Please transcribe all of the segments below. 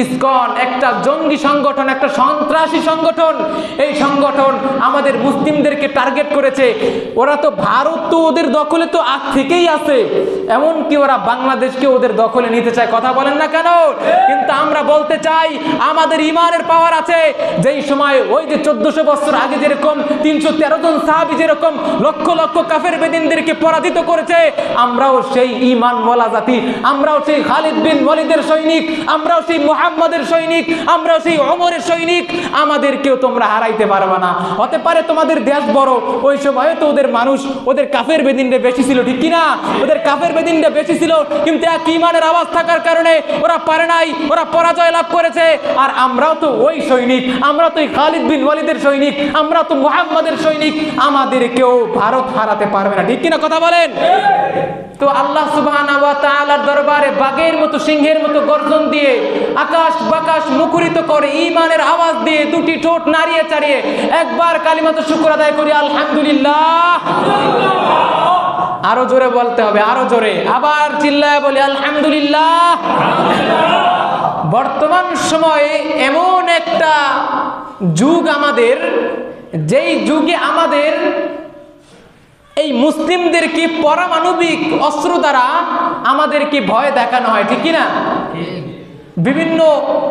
ISKCON একটা জঙ্গি সংগঠন, একটা সন্ত্রাসী সংগঠন। এই সংগঠন আমাদের মুসলিমদেরকে টার্গেট করেছে। ওরা তো ভারত তো ওদের দখলে তো আগ থেকেই আছে, এমনকি ওরা বাংলাদেশকে ওদের দখলে নিতে চায়। কথা বলেন না কেন? কিন্তু আমরা বলতে চাই আমাদের ইমানের পাওয়ার আছে। যেই সময় ওই যে 1400 বছর আগে যেরকম 313 জন সাহাবী যেরকম লক্ষ লক্ষ কাফের বেদিনদেরকে পরাজিত করেছে, আমরাও সেই ঈমান ওয়ালা জাতি, আমরাও সেই খালিদ বিন ওয়ালিদের সৈনিক, আমরাও সেই মুহাম্মাদের সৈনিক, আমরাও সেই ওমরের সৈনিক। আমাদেরকেও তোমরা হারাইতে পারবে না। হতে পারে তোমাদের দেশ বড়, ওই সময় তো ওদের মানুষ, ওদের কাফের বেদিনরা বেশি ছিল, ঠিক কি না? ওদের কাফের বেদিনরা বেশি ছিল, কিন্তু এক ঈমানের আওয়াজ থাকার কারণে ওরা পারে নাই, ওরা পরাজয় লাভ করেছে। আর আমরাও তো ওই সৈনিক, আমরা তো খালিদ বিন ওয়ালিদের সৈনিক, আমরা তো মুহাম্মাদের সৈনিক। আমাদেরকেও ভারত হারাতে পারবে না, ঠিক কিনা? কথা বলেন। তো আল্লাহ সুবহানাহু ওয়া তাআলার দরবারে বাঘের মতো, সিংহের মতো গর্জন দিয়ে, আকাশ বাকাশ মুখরিত করে ঈমানের আওয়াজ দিয়ে, দুটি ঠোঁট নাড়িয়ে চাড়িয়ে একবার কালিমাতুশ শুকর আদায় করি, আলহামদুলিল্লাহ। আরো জোরে বলতে হবে, আরো জোরে, আবার চিল্লায় বলি আলহামদুলিল্লাহ। বর্তমান সময়ে এমন একটা যুগ আমাদের, যেই যুগে আমাদের এই মুসলিমদেরকে পারমাণবিক অস্ত্র দ্বারা আমাদেরকে ভয় দেখানো হয়, ঠিক কিনা? বিভিন্ন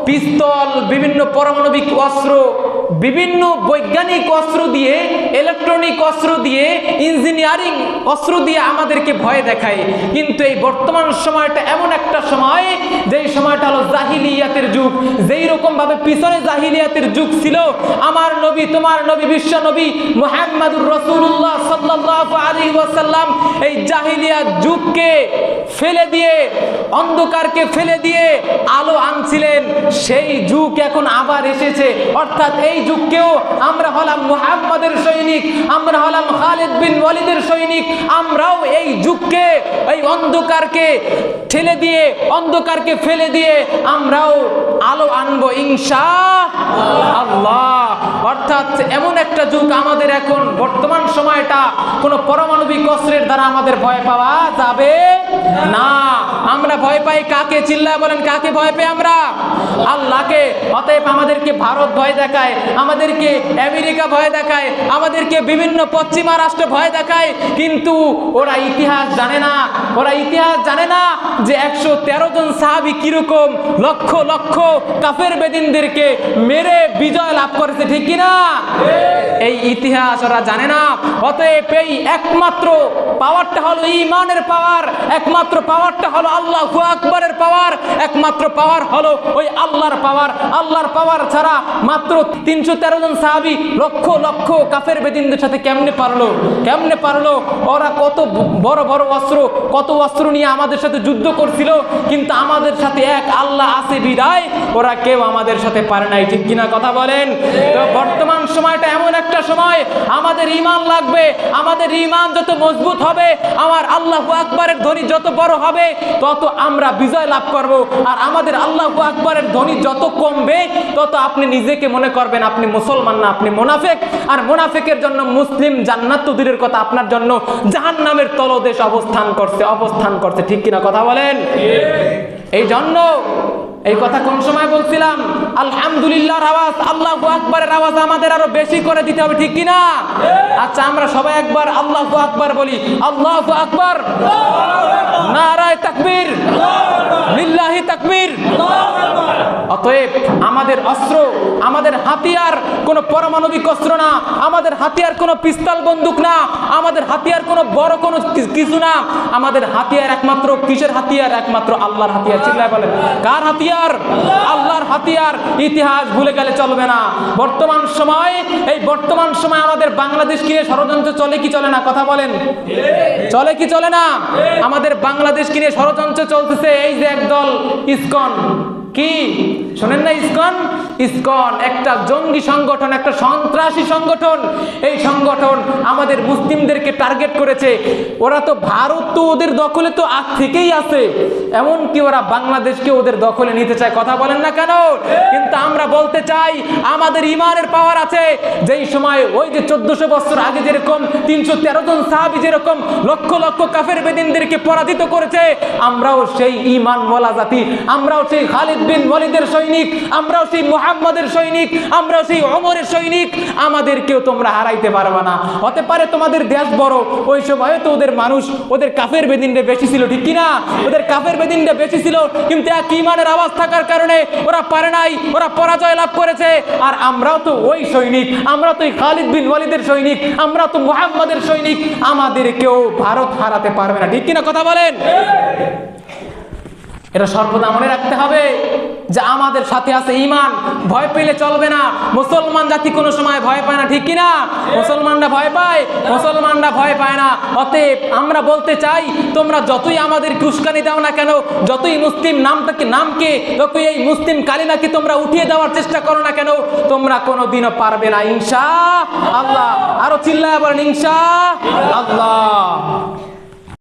পিস্তল, বিভিন্ন পারমাণবিক অস্ত্র, বিভিন্ন বৈজ্ঞানিক অস্ত্র দিয়ে, ইলেকট্রনিক অস্ত্র দিয়ে, ইঞ্জিনিয়ারিং অস্ত্র দিয়ে আমাদেরকে ভয় দেখায়। কিন্তু এই বর্তমান সময়টা এমন একটা সময়, যেই সময়টা হলো জাহিলিয়াতের যুগ। যেই রকম ভাবে পিছনে জাহিলিয়াতের যুগ ছিল, আমার নবী, তোমার নবী, বিশ্ব নবী মুহাম্মদুর রাসূলুল্লাহ সাল্লাল্লাহু আলাইহি ওয়াসাল্লাম এই জাহিলিয়াত যুগকে ফেলে দিয়ে, অন্ধকারকে ফেলে দিয়ে আলো আনছিলেন। সেই যুগ এখন আবার এসেছে। অর্থাৎ এই যুগকেও আমরা হলাম মুহাম্মাদের সৈনিক, আমরা হলাম খালিদ বিন ওয়ালিদের সৈনিক। আমরাও এই যুগকে, এই অন্ধকারকে ঠেলে দিয়ে, অন্ধকারকে ফেলে দিয়ে আমরাও আলো আনবো ইনশাআল্লাহ। অর্থাৎ এমন একটা যুগ আমাদের এখন, বর্তমান সময়টা কোনো পারমাণবিক অস্ত্রের দ্বারা আমাদের ভয় পাওয়া যাবে না। আমরা ভয় পাই কাকে? চিল্লায় বলেন, কাকে ভয় পাই আমরা? আল্লাহকে। অতএব আমাদেরকে ভারত ভয় দেখায়, আমাদেরকে আমেরিকা ভয় দেখায়, আমাদেরকে বিভিন্ন পশ্চিমা রাষ্ট্র ভয় দেখায়, কিন্তু ওরা ইতিহাস জানে না। ওরা ইতিহাস জানে না যে 113 জন সাহাবী কিরকম লক্ষ লক্ষ কাফের বেদিনদেরকে মেরে বিজয় লাভ করেছে, ঠিক কিনা? এই ইতিহাস ওরা জানে না। অতএব এই একমাত্র পাওয়ারটা হলো ঈমানের পাওয়ার, একমাত্র পাওয়ারটা হলো আল্লাহু আকবারের পাওয়ার, একমাত্র পাওয়ার হলো ওই আল্লাহর পাওয়ার। আল্লাহর পাওয়ার ছাড়া মাত্র 313 জন সাহাবী লক্ষ লক্ষ কাফের বেদিনদের সাথে কেমনে পারলো? কেমনে পারলো? ওরা কত বড় বড় অস্ত্র, কত অস্ত্র নিয়ে আমাদের সাথে যুদ্ধ করছিল, কিন্তু আমাদের সাথে এক আল্লাহ আছে বিদায় ওরা কেউ আমাদের সাথে পারে নাই, ঠিক কিনা? কথা বলেন। তো বর্তমান সময়টা এমন একটা সময়, আমাদের ঈমান লাগবে। আমাদের ঈমান যত মজবুত হবে, আমার আল্লাহু আকবারের ধ্বনি যত বড় হবে, তত আমরা বিজয় লাভ করব। আর আমাদের আল্লাহু আকবারের ধ্বনি যত কমবে, তত আপনি নিজেকে মনে করবেন আপনি মুসলমান না, আপনি মুনাফিক। আর মুনাফিকের জন্য মুসলিম জান্নাত তো দূরের কথা, আপনার জন্য জাহান্নামের তলদেশ অবস্থান করছে, ঠিক কিনা? কথা বলেন। এই জন্য এই কথা কোন সময় বলছিলাম? আলহামদুলিল্লাহর আওয়াজ, আল্লাহু আকবারের আওয়াজ আমাদের আরো বেশি করে দিতে হবে, ঠিক কিনা? আচ্ছা, আমরা সবাই একবার আল্লাহু আকবার বলি। আল্লাহু আকবার, নারায়ে তাকবীর, লিল্লাহি তাকবীর। অতএব আমাদের অস্ত্র, আমাদের হাতিয়ার কোনো পারমাণবিক অস্ত্র না, আমাদের হাতিয়ার কোনো পিস্তল বন্দুক না, আমাদের হাতিয়ার কোনো বড় কোনো কিছু না। আমাদের হাতিয়ার একমাত্র কিসের হাতিয়ার? একমাত্র আল্লাহর হাতিয়ার। চিল্লায় বলেন, কার হাতিয়ার? আল্লাহর হাতিয়ার। ইতিহাস ভুলে গেলে চলবে না। বর্তমান সময় আমাদের বাংলাদেশকে নিয়ে ষড়যন্ত্র চলে কি চলে না? কথা বলেন, চলে কি চলে না? আমাদের বাংলাদেশকে নিয়ে ষড়যন্ত্র চলতেছে। এই যে একদল ইসকন, কি শোনেন না? ইসকন একটা জঙ্গি সংগঠন, একটা সন্ত্রাসী সংগঠন। এই সংগঠন আমাদের মুসলিমদেরকে টার্গেট করেছে। ওরা তো ভারত তো ওদের দখলে তো আগ থেকেই আছে, এমনকি ওরা বাংলাদেশকে ওদের দখলে নিতে চায়। কথা বলেন না কেন? কিন্তু আমরা বলতে চাই আমাদের ঈমানের পাওয়ার আছে। যেই সময় ওই যে 1400 বছর আগে যেরকম 313 জন সাহাবী যেরকম লক্ষ লক্ষ কাফের বেদিনদেরকে পরাজিত করেছে, আমরাও সেই ঈমান ওয়ালা জাতি, আমরাও সেই খালিদ বিন ওয়ালিদের সৈনিক, আমরাও সেই মুহাম্মাদের সৈনিক, আমরাও সেই ওমরের সৈনিক, আমাদেরকেও তোমরা হারাইতে পারবে না। হতে পারে তোমাদের দেশ বড়, ওই সময় তো ওদের মানুষ, ওদের কাফের বেদিনটা বেশি ছিল, ঠিক কিনা? ওদের কাফের বেদিনটা বেশি ছিল, কিন্তু এক ঈমানের আওয়াজ থাকার কারণে ওরা পারে নাই, ওরা পরাজয় লাভ করেছে। আর আমরাও তো ওই সৈনিক, আমরা তো খালিদ বিন ওয়ালিদের সৈনিক, আমরা তো মুহাম্মাদের সৈনিক, আমাদেরকেও ভারত হারাতে পারবে না, ঠিক কিনা কথা বলেন? এটা সর্বদা মনে রাখতে হবে যে আমাদের সাথে আছে ঈমান, ভয় পেলে চলবে না। মুসলমান জাতি কোনো সময় ভয় পায় না, ঠিক কিনা? মুসলমানরা ভয় পায়, মুসলমানরা ভয় পায় না। অতএব আমরা বলতে চাই, তোমরা যতই আমাদের উস্কানি দাও না কেন, যতই মুসলিম নামকে যতই এই মুসলিম কালিমাকে তোমরা উঠিয়ে দেওয়ার চেষ্টা করো না কেন, তোমরা কোনোদিনও পারবে না ইনশাআল্লাহ। আরো চিল্লায় বলেন ইনশাআল্লাহ।